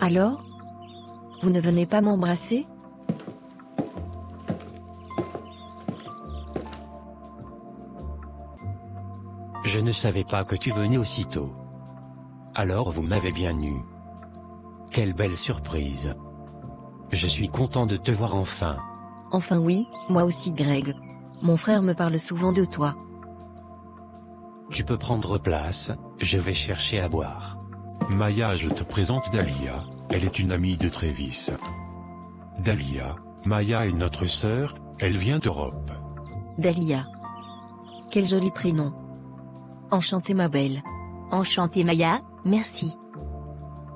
Alors? Vous ne venez pas m'embrasser? Je ne savais pas que tu venais aussitôt. Alors vous m'avez bien eu. Quelle belle surprise. Je suis content de te voir enfin. Enfin oui, moi aussi Greg. Mon frère me parle souvent de toi. Tu peux prendre place, je vais chercher à boire. Maya, je te présente Dahlia, elle est une amie de Travis. Dahlia, Maya est notre sœur, elle vient d'Europe. Dahlia. Quel joli prénom. Enchantée ma belle. Enchantée Maya, merci.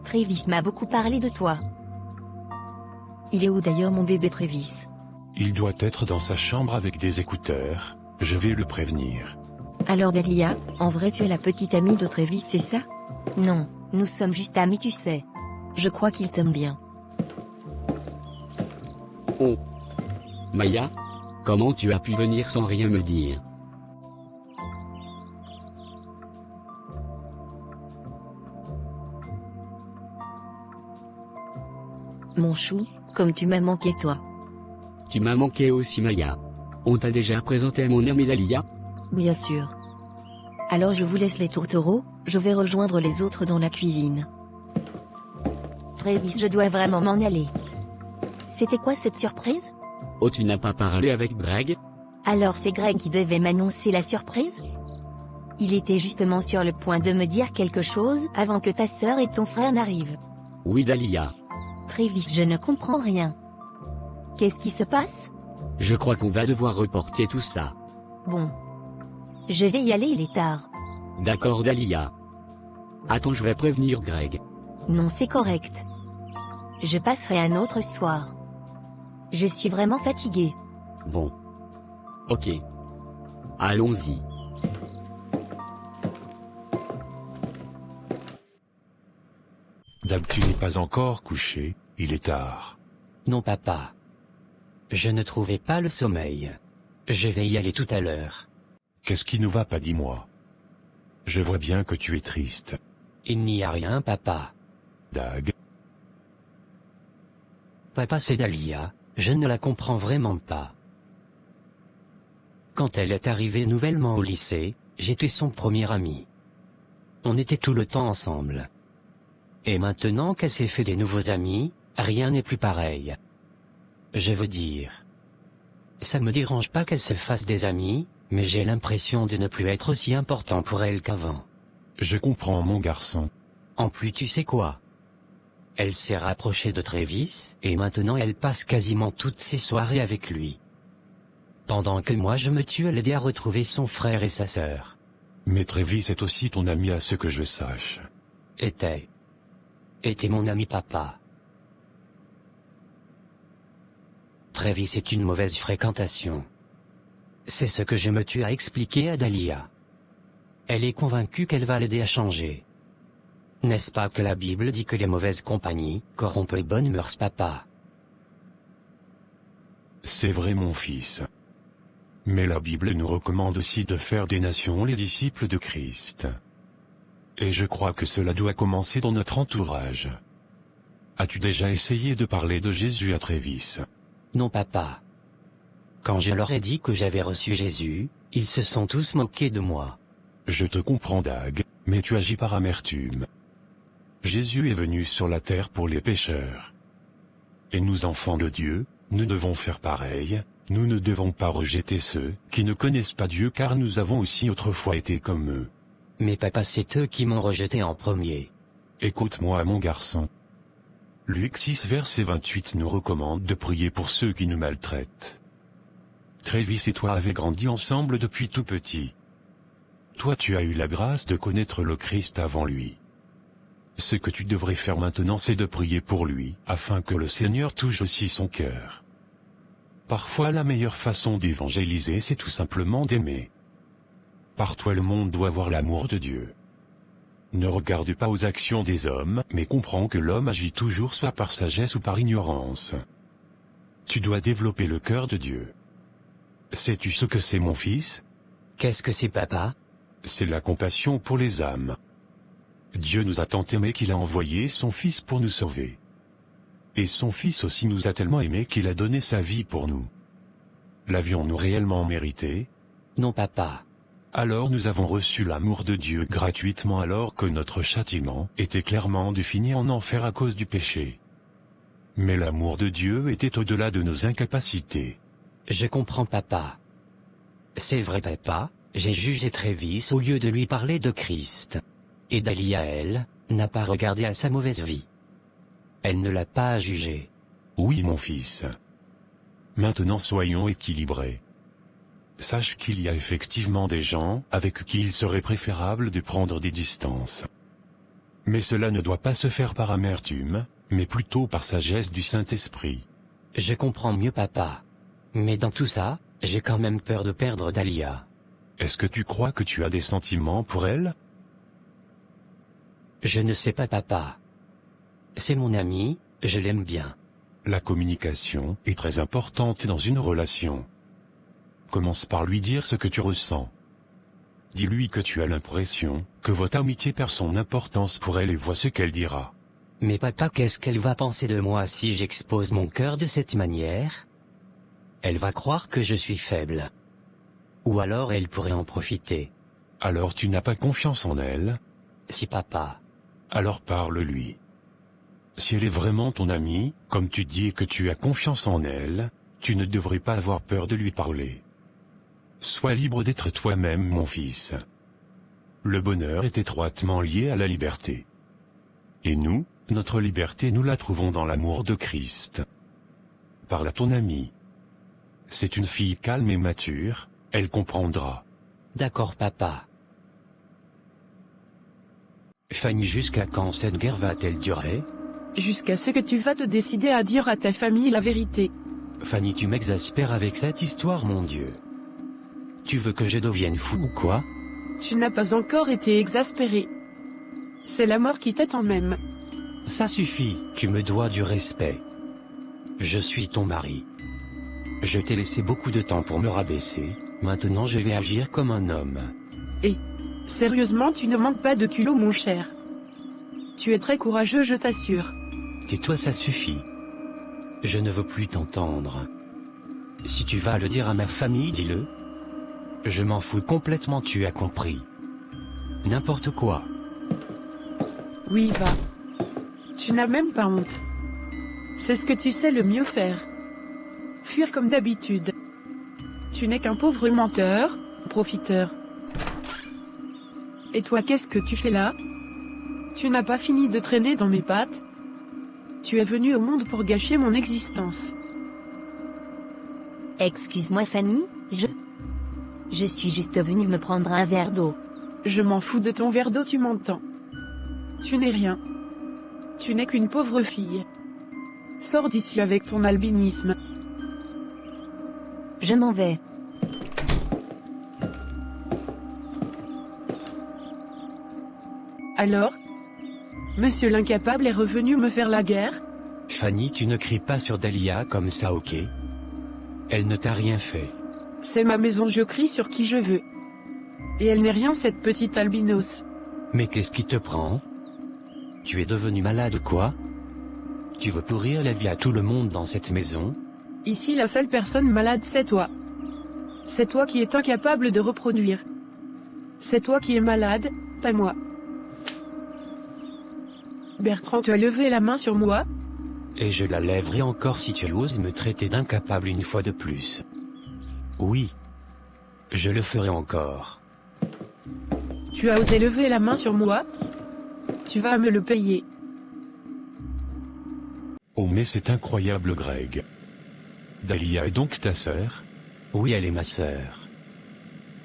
Travis m'a beaucoup parlé de toi. Il est où d'ailleurs mon bébé Travis? Il doit être dans sa chambre avec des écouteurs, je vais le prévenir. Alors Dahlia, en vrai tu es la petite amie de Travis, c'est ça? Non, nous sommes juste amis tu sais. Je crois qu'il t'aime bien. Oh. Maya? Comment tu as pu venir sans rien me dire? Mon chou, comme tu m'as manqué toi. Tu m'as manqué aussi Maya. On t'a déjà présenté à mon amie Dahlia? Bien sûr. Alors je vous laisse les tourtereaux, je vais rejoindre les autres dans la cuisine. Travis, je dois vraiment m'en aller. C'était quoi cette surprise? Oh, tu n'as pas parlé avec Greg? Alors c'est Greg qui devait m'annoncer la surprise? Il était justement sur le point de me dire quelque chose avant que ta sœur et ton frère n'arrivent. Oui Dahlia. Travis, je ne comprends rien. Qu'est-ce qui se passe? Je crois qu'on va devoir reporter tout ça. Bon. Je vais y aller, il est tard. D'accord Dahlia. Attends, je vais prévenir Greg. Non, c'est correct. Je passerai un autre soir. Je suis vraiment fatiguée. Bon. Ok. Allons-y. Dab, tu n'es pas encore couché, il est tard. Non papa. Je ne trouvais pas le sommeil. Je vais y aller tout à l'heure. Qu'est-ce qui ne va pas, dis-moi? Je vois bien que tu es triste. Il n'y a rien papa. Dag. Papa c'est Dahlia, je ne la comprends vraiment pas. Quand elle est arrivée nouvellement au lycée, j'étais son premier ami. On était tout le temps ensemble. Et maintenant qu'elle s'est fait des nouveaux amis, rien n'est plus pareil. Je veux dire, ça me dérange pas qu'elle se fasse des amis, mais j'ai l'impression de ne plus être aussi important pour elle qu'avant. Je comprends mon garçon. En plus tu sais quoi? Elle s'est rapprochée de Travis, et maintenant elle passe quasiment toutes ses soirées avec lui. Pendant que moi je me tue à l'aider à retrouver son frère et sa sœur. Mais Travis est aussi ton ami à ce que je sache. Était mon ami papa. Travis est une mauvaise fréquentation. C'est ce que je me tue à expliquer à Dahlia. Elle est convaincue qu'elle va l'aider à changer. N'est-ce pas que la Bible dit que les mauvaises compagnies corrompent les bonnes mœurs, papa? C'est vrai mon fils. Mais la Bible nous recommande aussi de faire des nations les disciples de Christ. Et je crois que cela doit commencer dans notre entourage. As-tu déjà essayé de parler de Jésus à Travis? Non papa. Quand je leur ai dit que j'avais reçu Jésus, ils se sont tous moqués de moi. Je te comprends Dag, mais tu agis par amertume. Jésus est venu sur la terre pour les pécheurs. Et nous enfants de Dieu, nous devons faire pareil, nous ne devons pas rejeter ceux qui ne connaissent pas Dieu car nous avons aussi autrefois été comme eux. Mais papa c'est eux qui m'ont rejeté en premier. Écoute-moi mon garçon. Luc 6 verset 28 nous recommande de prier pour ceux qui nous maltraitent. Travis et toi avez grandi ensemble depuis tout petit. Toi tu as eu la grâce de connaître le Christ avant lui. Ce que tu devrais faire maintenant c'est de prier pour lui, afin que le Seigneur touche aussi son cœur. Parfois la meilleure façon d'évangéliser c'est tout simplement d'aimer. Par toi le monde doit voir l'amour de Dieu. Ne regarde pas aux actions des hommes, mais comprends que l'homme agit toujours soit par sagesse ou par ignorance. Tu dois développer le cœur de Dieu. Sais-tu ce que c'est mon fils? Qu'est-ce que c'est papa? C'est la compassion pour les âmes. Dieu nous a tant aimés qu'il a envoyé son Fils pour nous sauver. Et son fils aussi nous a tellement aimés qu'il a donné sa vie pour nous. L'avions-nous réellement mérité? Non papa. Alors nous avons reçu l'amour de Dieu gratuitement alors que notre châtiment était clairement défini en enfer à cause du péché. Mais l'amour de Dieu était au-delà de nos incapacités. Je comprends papa. C'est vrai papa, j'ai jugé Travis au lieu de lui parler de Christ. Et Dahlia elle, n'a pas regardé à sa mauvaise vie. Elle ne l'a pas jugé. Oui mon fils. Maintenant soyons équilibrés. Sache qu'il y a effectivement des gens avec qui il serait préférable de prendre des distances. Mais cela ne doit pas se faire par amertume, mais plutôt par sagesse du Saint-Esprit. Je comprends mieux papa. Mais dans tout ça, j'ai quand même peur de perdre Dahlia. Est-ce que tu crois que tu as des sentiments pour elle? Je ne sais pas papa. C'est mon ami, je l'aime bien. La communication est très importante dans une relation. Commence par lui dire ce que tu ressens. Dis-lui que tu as l'impression que votre amitié perd son importance pour elle et vois ce qu'elle dira. Mais papa, qu'est-ce qu'elle va penser de moi si j'expose mon cœur de cette manière? Elle va croire que je suis faible. Ou alors elle pourrait en profiter. Alors tu n'as pas confiance en elle? Si papa. Alors parle-lui. Si elle est vraiment ton amie, comme tu dis et que tu as confiance en elle, tu ne devrais pas avoir peur de lui parler. Sois libre d'être toi-même mon fils. Le bonheur est étroitement lié à la liberté. Et nous, notre liberté nous la trouvons dans l'amour de Christ. Parle à ton amie. C'est une fille calme et mature, elle comprendra. D'accord papa. Fanny, jusqu'à quand cette guerre va-t-elle durer? Jusqu'à ce que tu vas te décider à dire à ta famille la vérité. Fanny, tu m'exaspères avec cette histoire, mon Dieu. Tu veux que je devienne fou ou quoi? Tu n'as pas encore été exaspéré. C'est la mort qui t'attend même. Ça suffit, tu me dois du respect. Je suis ton mari. Je t'ai laissé beaucoup de temps pour me rabaisser, maintenant je vais agir comme un homme. Et, sérieusement, tu ne manques pas de culot mon cher. Tu es très courageux, je t'assure. Tais-toi, ça suffit. Je ne veux plus t'entendre. Si tu vas le dire à ma famille, dis-le. Je m'en fous complètement, tu as compris. N'importe quoi. Oui, va. Tu n'as même pas honte. C'est ce que tu sais le mieux faire. Fuir comme d'habitude. Tu n'es qu'un pauvre menteur, profiteur. Et toi, qu'est-ce que tu fais là? Tu n'as pas fini de traîner dans mes pattes? Tu es venu au monde pour gâcher mon existence. Excuse-moi Fanny, je suis juste venue me prendre un verre d'eau. Je m'en fous de ton verre d'eau, tu m'entends? Tu n'es rien. Tu n'es qu'une pauvre fille. Sors d'ici avec ton albinisme. Je m'en vais. Alors? Monsieur l'incapable est revenu me faire la guerre? Fanny, tu ne cries pas sur Dahlia comme ça, ok? Elle ne t'a rien fait. C'est ma maison, je crie sur qui je veux. Et elle n'est rien, cette petite albinos. Mais qu'est-ce qui te prend? Tu es devenu malade quoi? Tu veux pourrir la vie à tout le monde dans cette maison? Ici, la seule personne malade, c'est toi. C'est toi qui es incapable de reproduire. C'est toi qui es malade, pas moi. Bertrand, tu as levé la main sur moi? Et je la lèverai encore si tu oses me traiter d'incapable une fois de plus. Oui. Je le ferai encore. Tu as osé lever la main sur moi? Tu vas me le payer. Oh mais c'est incroyable Greg. Dahlia est donc ta sœur? Oui, elle est ma sœur.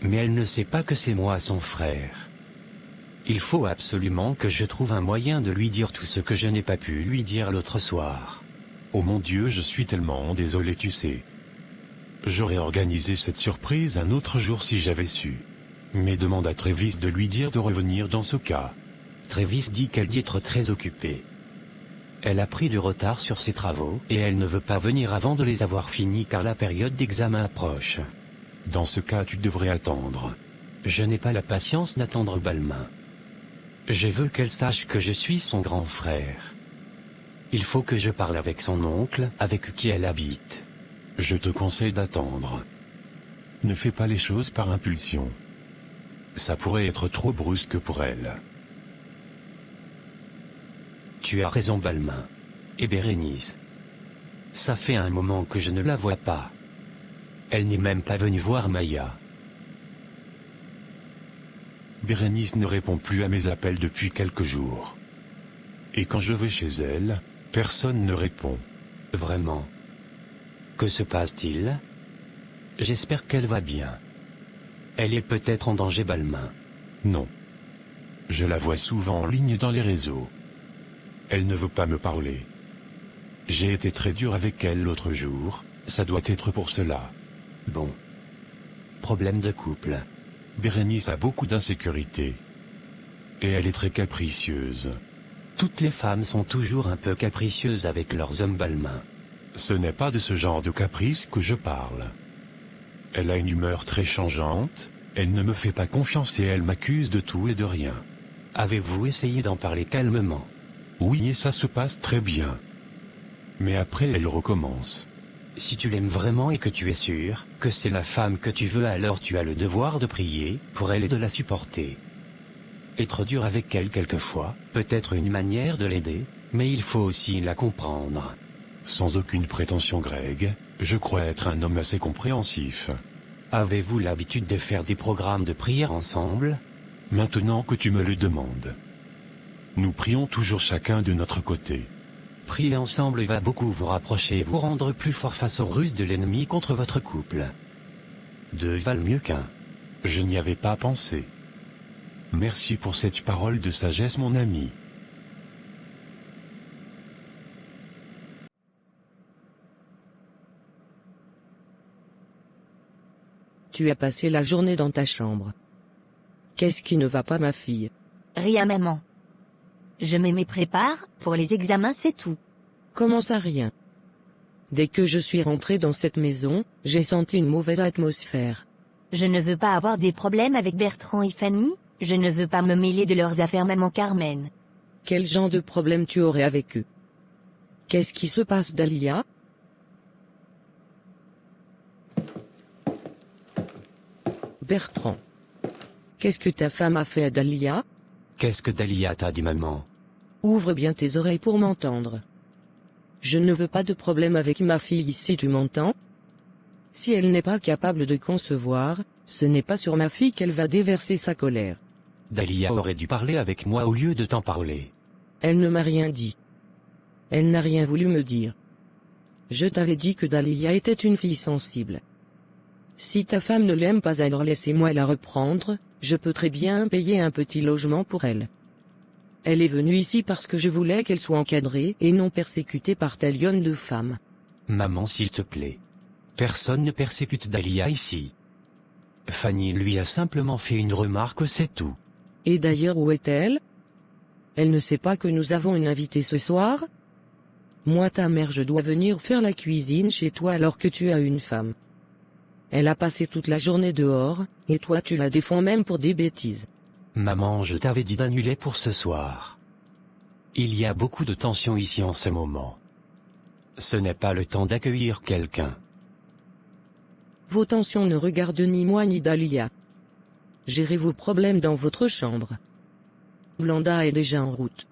Mais elle ne sait pas que c'est moi son frère. Il faut absolument que je trouve un moyen de lui dire tout ce que je n'ai pas pu lui dire l'autre soir. Oh mon Dieu, je suis tellement désolé, tu sais. J'aurais organisé cette surprise un autre jour si j'avais su. Mais demande à Travis de lui dire de revenir dans ce cas. Travis dit qu'elle dit être très occupée. Elle a pris du retard sur ses travaux et elle ne veut pas venir avant de les avoir finis car la période d'examen approche. Dans ce cas, tu devrais attendre. Je n'ai pas la patience d'attendre Balmain. Je veux qu'elle sache que je suis son grand frère. Il faut que je parle avec son oncle, avec qui elle habite. Je te conseille d'attendre. Ne fais pas les choses par impulsion. Ça pourrait être trop brusque pour elle. Tu as raison, Balmain. Et Bérénice. Ça fait un moment que je ne la vois pas. Elle n'est même pas venue voir Maya. Bérénice ne répond plus à mes appels depuis quelques jours. Et quand je vais chez elle, personne ne répond. Vraiment. Que se passe-t-il? J'espère qu'elle va bien. Elle est peut-être en danger, Balmain. Non. Je la vois souvent en ligne dans les réseaux. Elle ne veut pas me parler. J'ai été très dur avec elle l'autre jour, ça doit être pour cela. Bon. Problème de couple. Bérénice a beaucoup d'insécurité. Et elle est très capricieuse. Toutes les femmes sont toujours un peu capricieuses avec leurs hommes, Balmain. Ce n'est pas de ce genre de caprice que je parle. Elle a une humeur très changeante, elle ne me fait pas confiance et elle m'accuse de tout et de rien. Avez-vous essayé d'en parler calmement? Oui, et ça se passe très bien. Mais après elle recommence. Si tu l'aimes vraiment et que tu es sûr que c'est la femme que tu veux, alors tu as le devoir de prier pour elle et de la supporter. Être dur avec elle quelquefois peut être une manière de l'aider, mais il faut aussi la comprendre. Sans aucune prétention, Greg, je crois être un homme assez compréhensif. Avez-vous l'habitude de faire des programmes de prière ensemble? Maintenant que tu me le demandes. Nous prions toujours chacun de notre côté. Prier ensemble va beaucoup vous rapprocher et vous rendre plus fort face aux ruses de l'ennemi contre votre couple. Deux valent mieux qu'un. Je n'y avais pas pensé. Merci pour cette parole de sagesse, mon ami. Tu as passé la journée dans ta chambre. Qu'est-ce qui ne va pas, ma fille? Rien, maman. Je me prépare pour les examens, c'est tout. Comment ça, rien? Dès que je suis rentrée dans cette maison, j'ai senti une mauvaise atmosphère. Je ne veux pas avoir des problèmes avec Bertrand et Fanny, je ne veux pas me mêler de leurs affaires, maman Carmen. Quel genre de problème tu aurais avec eux? Qu'est-ce qui se passe, Dahlia? Bertrand. Qu'est-ce que ta femme a fait à Dahlia? Qu'est-ce que Dahlia t'a dit, maman? Ouvre bien tes oreilles pour m'entendre. Je ne veux pas de problème avec ma fille ici, tu m'entends? Si elle n'est pas capable de concevoir, ce n'est pas sur ma fille qu'elle va déverser sa colère. Dahlia aurait dû parler avec moi au lieu de t'en parler. Elle ne m'a rien dit. Elle n'a rien voulu me dire. Je t'avais dit que Dahlia était une fille sensible. Si ta femme ne l'aime pas, alors laissez-moi la reprendre, je peux très bien payer un petit logement pour elle. Elle est venue ici parce que je voulais qu'elle soit encadrée et non persécutée par tel lionne de femme. Maman, s'il te plaît. Personne ne persécute Dahlia ici. Fanny lui a simplement fait une remarque, c'est tout. Et d'ailleurs, où est-elle? Elle ne sait pas que nous avons une invitée ce soir? Moi, ta mère, je dois venir faire la cuisine chez toi alors que tu as une femme. Elle a passé toute la journée dehors, et toi tu la défends même pour des bêtises. Maman, je t'avais dit d'annuler pour ce soir. Il y a beaucoup de tension ici en ce moment. Ce n'est pas le temps d'accueillir quelqu'un. Vos tensions ne regardent ni moi ni Dahlia. Gérez vos problèmes dans votre chambre. Blanda est déjà en route.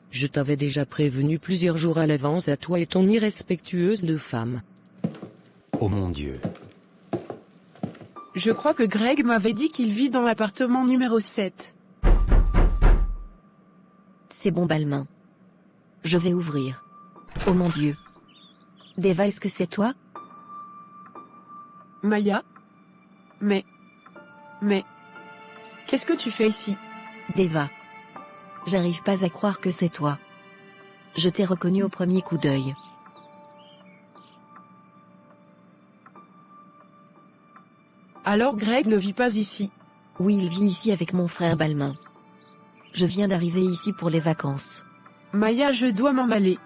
Je t'avais déjà prévenu plusieurs jours à l'avance, à toi et ton irrespectueuse de femme. Oh mon Dieu. Je crois que Greg m'avait dit qu'il vit dans l'appartement numéro 7. C'est bon, Balmain. Je vais ouvrir. Oh mon Dieu. Deva, est-ce que c'est toi? Maya? Mais... Qu'est-ce que tu fais ici? Deva. J'arrive pas à croire que c'est toi. Je t'ai reconnu au premier coup d'œil. Alors Greg ne vit pas ici. Oui, il vit ici avec mon frère Balmain. Je viens d'arriver ici pour les vacances. Maya, je dois m'en aller.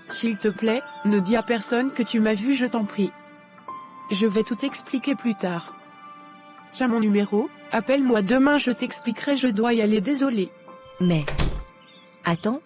S'il te plaît, ne dis à personne que tu m'as vu, je t'en prie. Je vais tout expliquer plus tard. Tiens mon numéro, appelle-moi demain, je t'expliquerai, je dois y aller, désolé. Mais... Attends,